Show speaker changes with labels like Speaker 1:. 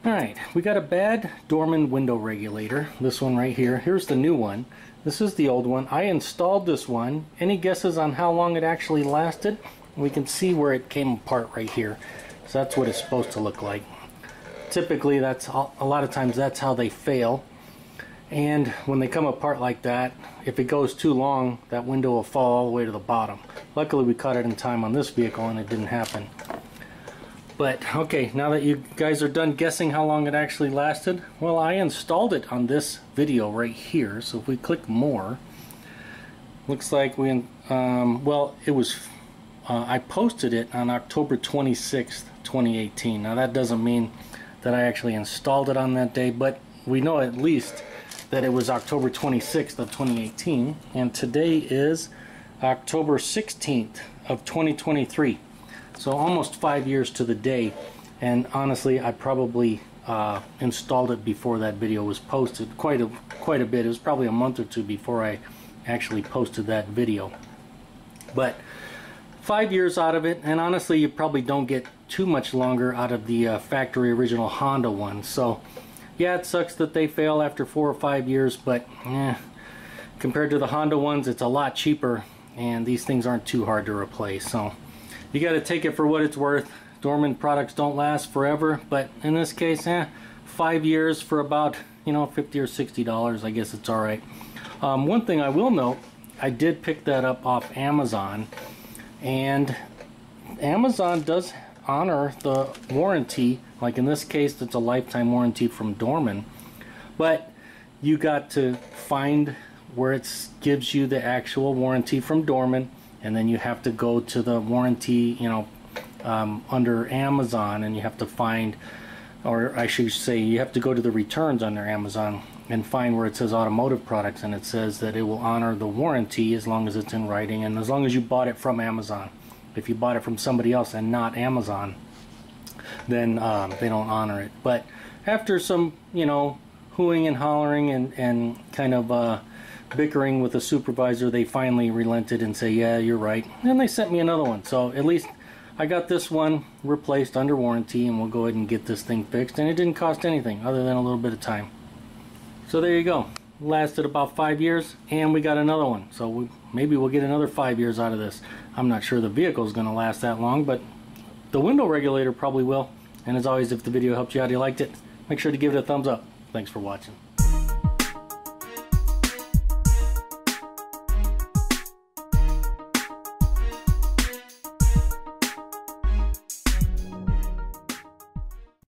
Speaker 1: Alright, we got a bad Dorman window regulator. This one right here. Here's the new one. This is the old one. I installed this one. Any guesses on how long it actually lasted? We can see where it came apart right here. So that's what it's supposed to look like. Typically, that's a lot of times that's how they fail. And when they come apart like that, if it goes too long, that window will fall all the way to the bottom. Luckily, we caught it in time on this vehicle and it didn't happen. But okay, now that you guys are done guessing how long it actually lasted, well, I installed it on this video right here. So if we click more, looks like we I posted it on October 26th 2018. Now that doesn't mean that I actually installed it on that day, but we know at least that it was October 26th of 2018, and today is October 16th of 2023. So almost 5 years to the day, and honestly, I probably installed it before that video was posted. Quite a bit. It was probably a month or two before I actually posted that video. But 5 years out of it, and honestly, you probably don't get too much longer out of the factory original Honda one. So yeah, it sucks that they fail after 4 or 5 years, but compared to the Honda ones, it's a lot cheaper, and these things aren't too hard to replace. So you got to take it for what it's worth. Dorman products don't last forever, but in this case, 5 years for about, $50 or $60, I guess it's all right. One thing I will note, I did pick that up off Amazon, and Amazon does honor the warranty. Like in this case, it's a lifetime warranty from Dorman, but you got to find where it gives you the actual warranty from Dorman, and then you have to go to the warranty, under Amazon, and you have to find, or I should say, you have to go to the returns under Amazon and find where it says automotive products, and it says that it will honor the warranty as long as it's in writing and as long as you bought it from Amazon. If you bought it from somebody else and not Amazon, then they don't honor it. But after some, hooing and hollering and kind of bickering with the supervisor, they finally relented and say, yeah, you're right, and they sent me another one. So at least I got this one replaced under warranty, and we'll go ahead and get this thing fixed, and it didn't cost anything other than a little bit of time. So there you go. Lasted about 5 years, and we got another one. So maybe we'll get another 5 years out of this. I'm not sure the vehicle is going to last that long, but the window regulator probably will. And as always, if the video helped you out, you liked it, make sure to give it a thumbs up. Thanks for watching.